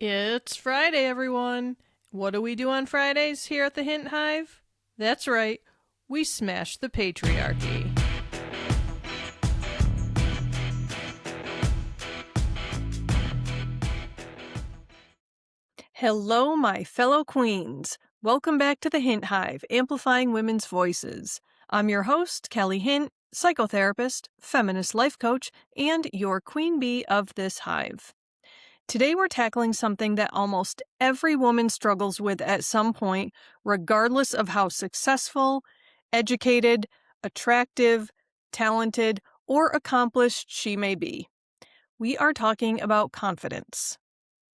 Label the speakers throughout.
Speaker 1: It's Friday, everyone. What do we do on Fridays here at the Hint Hive? That's right, we smash the patriarchy. Hello, my fellow queens. Welcome back to the Hint Hive, Amplifying Women's Voices. I'm your host, Kelly Hint, psychotherapist, feminist life coach, and your queen bee of this hive. Today we're tackling something that almost every woman struggles with at some point, regardless of how successful, educated, attractive, talented, or accomplished she may be. We are talking about confidence,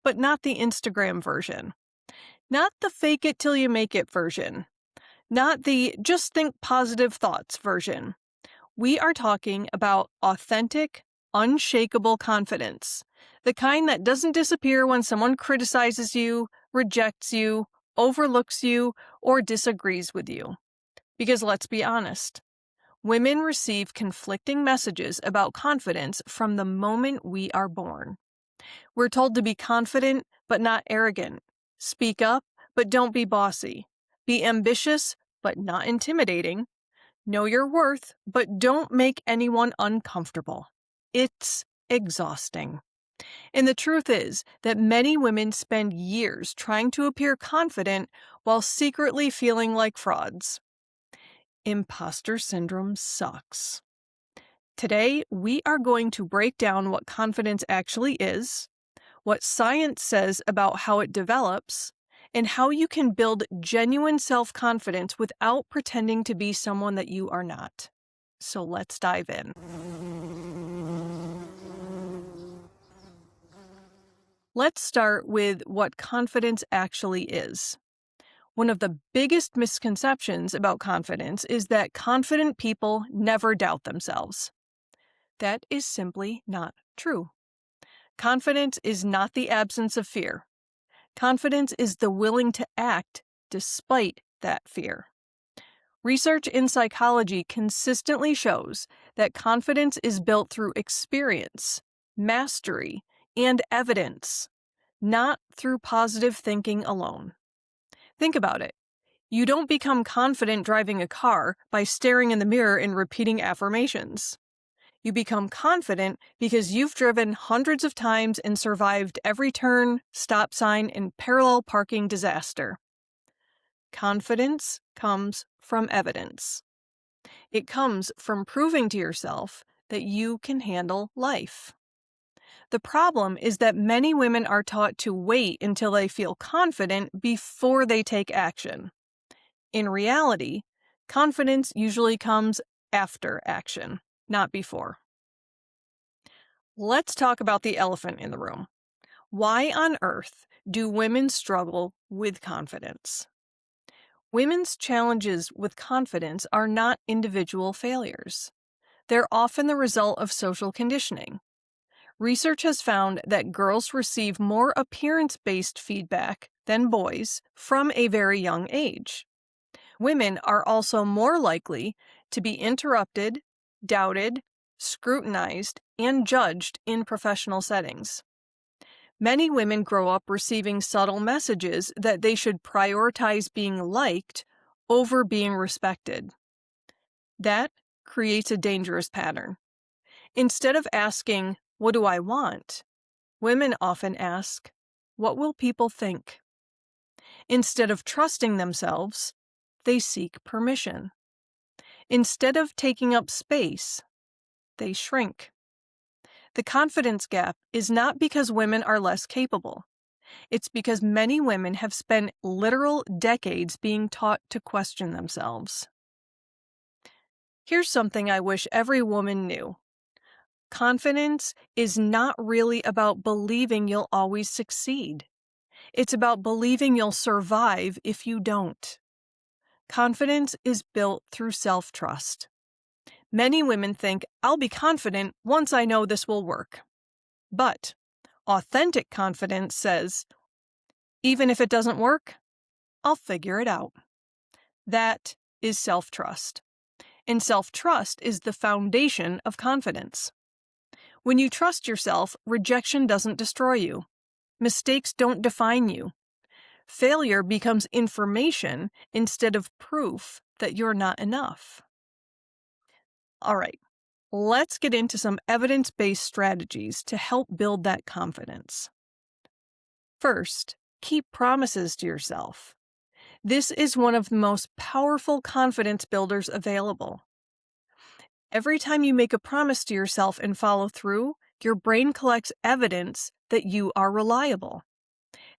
Speaker 1: but not the Instagram version. Not the fake it till you make it version. Not the just think positive thoughts version. We are talking about authentic, unshakable confidence. The kind that doesn't disappear when someone criticizes you, rejects you, overlooks you, or disagrees with you. Because let's be honest, women receive conflicting messages about confidence from the moment we are born. We're told to be confident, but not arrogant. Speak up, but don't be bossy. Be ambitious, but not intimidating. Know your worth, but don't make anyone uncomfortable. It's exhausting. And the truth is that many women spend years trying to appear confident while secretly feeling like frauds. Imposter syndrome sucks. Today, we are going to break down what confidence actually is, what science says about how it develops, and how you can build genuine self-confidence without pretending to be someone that you are not. So let's dive in. Let's start with what confidence actually is. One of the biggest misconceptions about confidence is that confident people never doubt themselves. That is simply not true. Confidence is not the absence of fear. Confidence is the willing to act despite that fear. Research in psychology consistently shows that confidence is built through experience, mastery, and evidence, not through positive thinking alone. Think about it. You don't become confident driving a car by staring in the mirror and repeating affirmations. You become confident because you've driven hundreds of times and survived every turn, stop sign, and parallel parking disaster. Confidence comes from evidence. It comes from proving to yourself that you can handle life. The problem is that many women are taught to wait until they feel confident before they take action. In reality, confidence usually comes after action, not before. Let's talk about the elephant in the room. Why on earth do women struggle with confidence? Women's challenges with confidence are not individual failures. They're often the result of social conditioning. Research has found that girls receive more appearance-based feedback than boys from a very young age. Women are also more likely to be interrupted, doubted, scrutinized, and judged in professional settings. Many women grow up receiving subtle messages that they should prioritize being liked over being respected. That creates a dangerous pattern. Instead of asking, "What do I want?" women often ask, "What will people think?" Instead of trusting themselves, they seek permission. Instead of taking up space, they shrink. The confidence gap is not because women are less capable. It's because many women have spent literal decades being taught to question themselves. Here's something I wish every woman knew. Confidence is not really about believing you'll always succeed. It's about believing you'll survive if you don't. Confidence is built through self-trust. Many women think, "I'll be confident once I know this will work." But authentic confidence says, "Even if it doesn't work, I'll figure it out." That is self-trust. And self-trust is the foundation of confidence. When you trust yourself, rejection doesn't destroy you. Mistakes don't define you. Failure becomes information instead of proof that you're not enough. All right, let's get into some evidence-based strategies to help build that confidence. First, keep promises to yourself. This is one of the most powerful confidence builders available. Every time you make a promise to yourself and follow through, your brain collects evidence that you are reliable.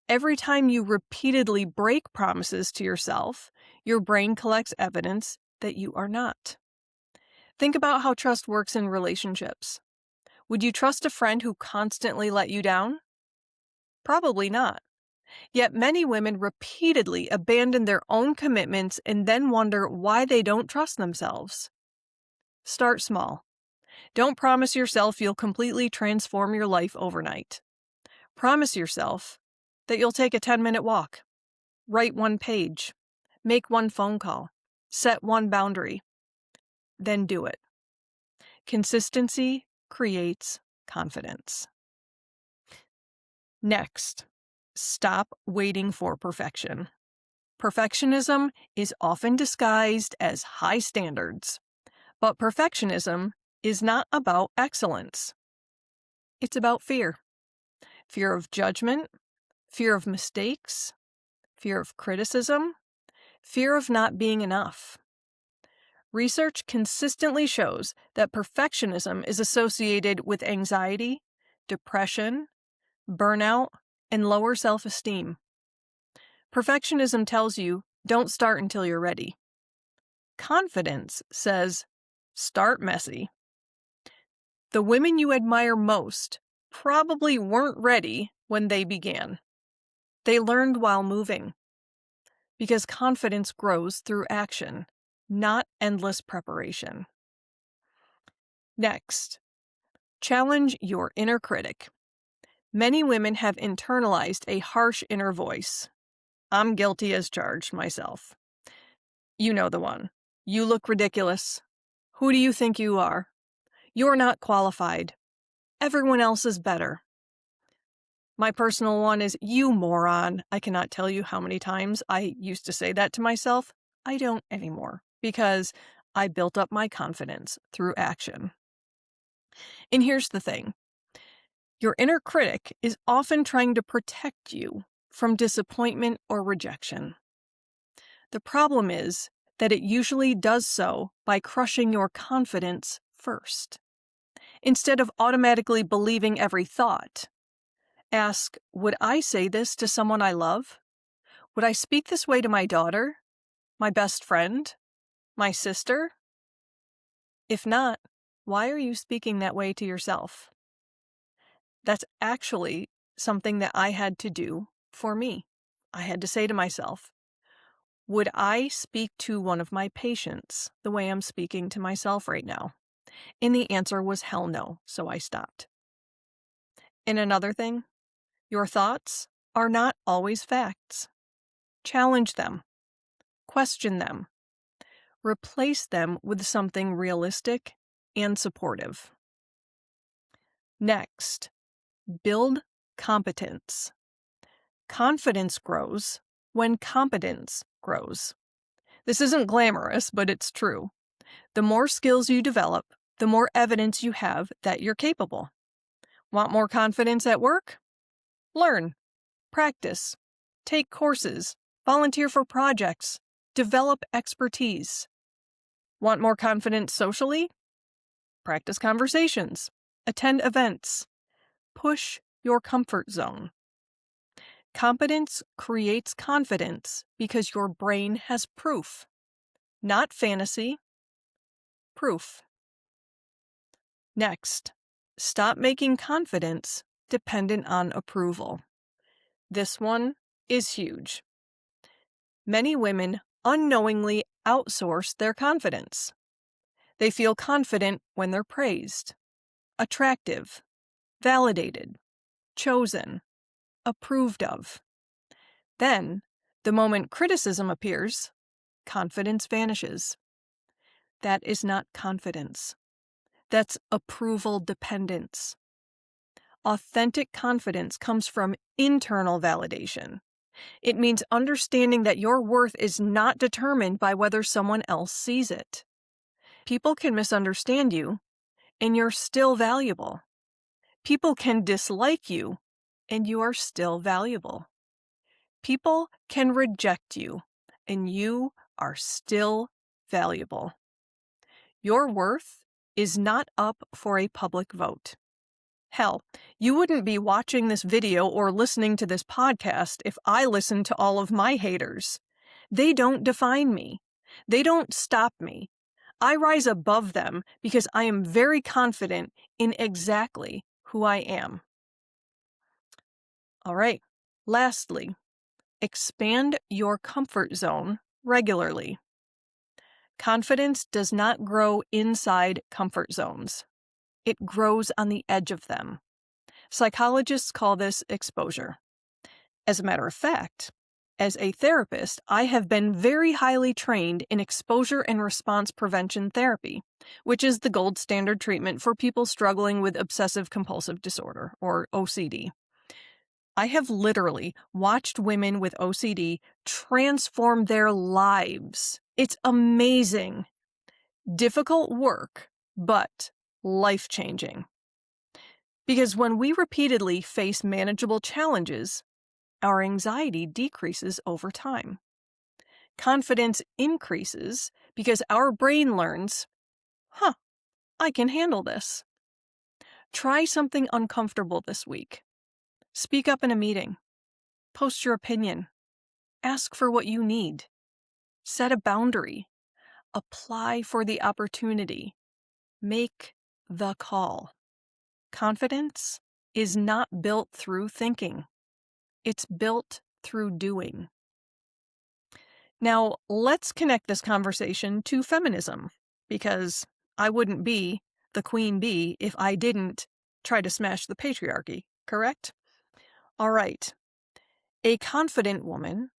Speaker 1: Every time you repeatedly break promises to yourself, your brain collects evidence that you are not. Think about how trust works in relationships. Would you trust a friend who constantly let you down? Probably not. Yet many women repeatedly abandon their own commitments and then wonder why they don't trust themselves. Start small. Don't promise yourself you'll completely transform your life overnight. Promise yourself that you'll take a 10-minute walk, write one page, make one phone call, set one boundary. Then do it. Consistency creates confidence. Next, stop waiting for perfection. Perfectionism is often disguised as high standards, but perfectionism is not about excellence. It's about fear. Fear of judgment, fear of mistakes, fear of criticism, fear of not being enough. Research consistently shows that perfectionism is associated with anxiety, depression, burnout, and lower self-esteem. Perfectionism tells you, don't start until you're ready. Confidence says, start messy. The women you admire most probably weren't ready when they began. They learned while moving. Because confidence grows through action, not endless preparation. Next, challenge your inner critic. Many women have internalized a harsh inner voice. I'm guilty as charged myself. You know the one. You look ridiculous. Who do you think you are? You're not qualified. Everyone else is better. My personal one is, you moron. I cannot tell you how many times I used to say that to myself. I don't anymore because I built up my confidence through action. And here's the thing. Your inner critic is often trying to protect you from disappointment or rejection. The problem is that it usually does so by crushing your confidence first. Instead of automatically believing every thought, ask, would I say this to someone I love? Would I speak this way to my daughter, my best friend, my sister? If not, why are you speaking that way to yourself? That's actually something that I had to do for me. I had to say to myself, would I speak to one of my patients the way I'm speaking to myself right now? And the answer was hell no, so I stopped. And another thing, your thoughts are not always facts. Challenge them. Question them. Replace them with something realistic and supportive. Next, build competence. Confidence grows when competence grows. This isn't glamorous, but it's true. The more skills you develop, the more evidence you have that you're capable. Want more confidence at work? Learn, practice, take courses, volunteer for projects, develop expertise. Want more confidence socially? Practice conversations, attend events, push your comfort zone. Competence creates confidence because your brain has proof, not fantasy, proof. Next, stop making confidence dependent on approval. This one is huge. Many women unknowingly outsource their confidence. They feel confident when they're praised, attractive, validated, chosen, approved of. Then, the moment criticism appears, confidence vanishes. That is not confidence. That's approval dependence. Authentic confidence comes from internal validation. It means understanding that your worth is not determined by whether someone else sees it. People can misunderstand you, and you're still valuable. People can dislike you, and you are still valuable. People can reject you, and you are still valuable. Your worth is not up for a public vote. Hell, you wouldn't be watching this video or listening to this podcast if I listened to all of my haters. They don't define me. They don't stop me. I rise above them because I am very confident in exactly who I am. All right. Lastly, expand your comfort zone regularly. Confidence does not grow inside comfort zones. It grows on the edge of them. Psychologists call this exposure. As a matter of fact, as a therapist, I have been very highly trained in exposure and response prevention therapy, which is the gold standard treatment for people struggling with obsessive compulsive disorder, or OCD. I have literally watched women with OCD transform their lives. It's amazing. Difficult work, but life-changing. Because when we repeatedly face manageable challenges, our anxiety decreases over time. Confidence increases because our brain learns, I can handle this. Try something uncomfortable this week. Speak up in a meeting. Post your opinion. Ask for what you need. Set a boundary. Apply for the opportunity. Make the call. Confidence is not built through thinking. It's built through doing. Now, let's connect this conversation to feminism, because I wouldn't be the queen bee if I didn't try to smash the patriarchy, correct? All right. A confident woman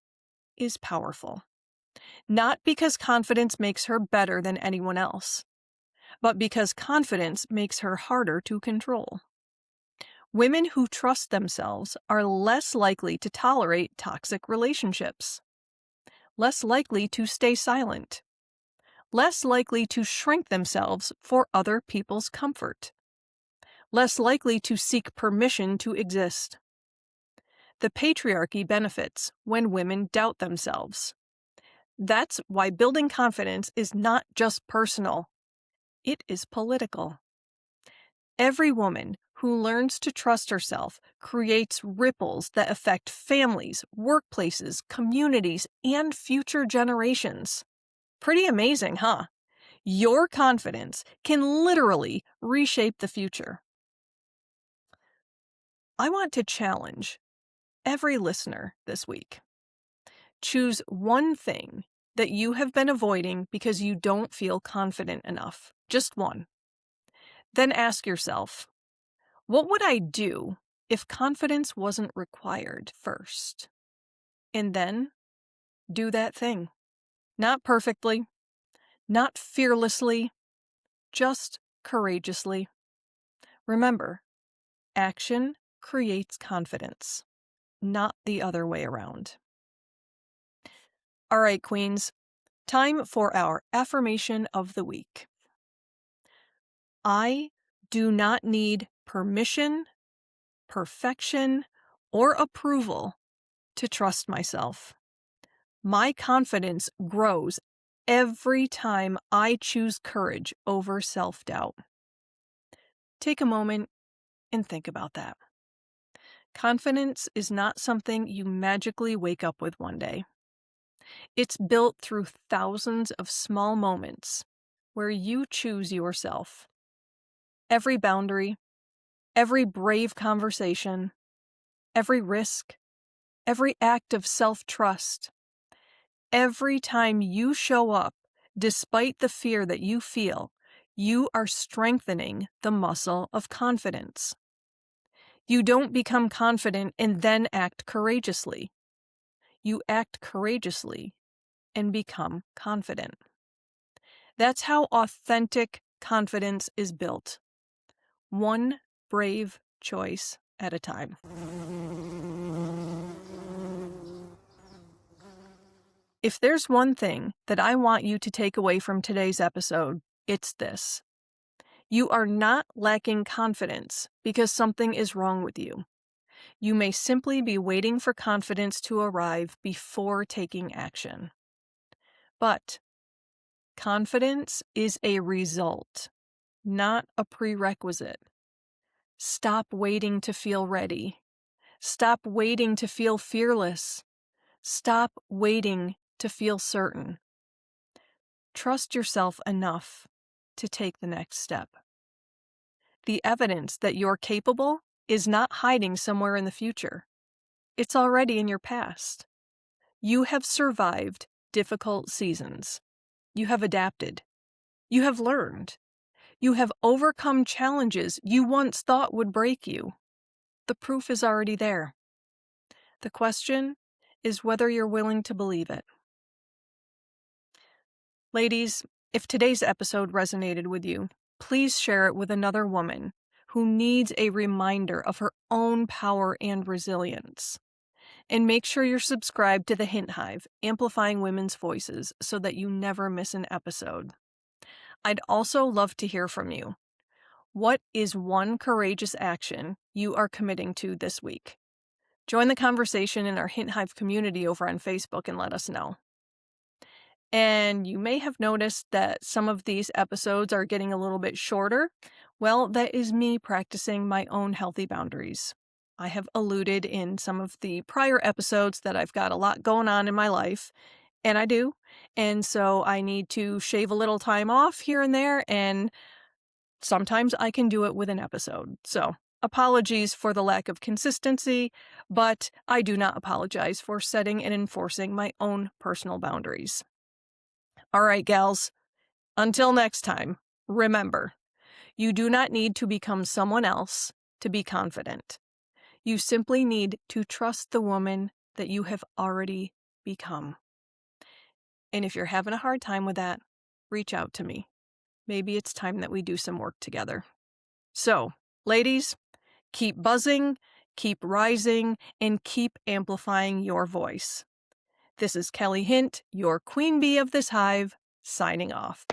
Speaker 1: is powerful. Not because confidence makes her better than anyone else, but because confidence makes her harder to control. Women who trust themselves are less likely to tolerate toxic relationships, less likely to stay silent, less likely to shrink themselves for other people's comfort, less likely to seek permission to exist. The patriarchy benefits when women doubt themselves. That's why building confidence is not just personal, it is political. Every woman who learns to trust herself creates ripples that affect families, workplaces, communities, and future generations. Pretty amazing, huh? Your confidence can literally reshape the future. I want to challenge every listener this week. Choose one thing that you have been avoiding because you don't feel confident enough. Just one. Then ask yourself, what would I do if confidence wasn't required first? And then do that thing. Not perfectly, not fearlessly, just courageously. Remember, action creates confidence, not the other way around. All right, queens, time for our affirmation of the week. I do not need permission, perfection, or approval to trust myself. My confidence grows every time I choose courage over self-doubt. Take a moment and think about that. Confidence is not something you magically wake up with one day. It's built through thousands of small moments where you choose yourself. Every boundary, every brave conversation, every risk, every act of self-trust. Every time you show up, despite the fear that you feel, you are strengthening the muscle of confidence. You don't become confident and then act courageously. You act courageously and become confident. That's how authentic confidence is built. One brave choice at a time. If there's one thing that I want you to take away from today's episode, it's this. You are not lacking confidence because something is wrong with you. You may simply be waiting for confidence to arrive before taking action. But confidence is a result, not a prerequisite. Stop waiting to feel ready. Stop waiting to feel fearless. Stop waiting to feel certain. Trust yourself enough to take the next step. The evidence that you're capable is not hiding somewhere in the future. It's already in your past. You have survived difficult seasons. You have adapted. You have learned. You have overcome challenges you once thought would break you. The proof is already there. The question is whether you're willing to believe it. Ladies, if today's episode resonated with you, please share it with another woman who needs a reminder of her own power and resilience. And make sure you're subscribed to the Hint Hive, Amplifying Women's Voices, so that you never miss an episode. I'd also love to hear from you. What is one courageous action you are committing to this week? Join the conversation in our Hint Hive community over on Facebook and let us know. And you may have noticed that some of these episodes are getting a little bit shorter. Well, that is me practicing my own healthy boundaries. I have alluded in some of the prior episodes that I've got a lot going on in my life, and I do. And so I need to shave a little time off here and there, and sometimes I can do it with an episode. So apologies for the lack of consistency, but I do not apologize for setting and enforcing my own personal boundaries. All right, gals, until next time, remember, you do not need to become someone else to be confident. You simply need to trust the woman that you have already become. And if you're having a hard time with that, reach out to me. Maybe it's time that we do some work together. So, ladies, keep buzzing, keep rising, and keep amplifying your voice. This is Kelly Hint, your queen bee of this hive, signing off.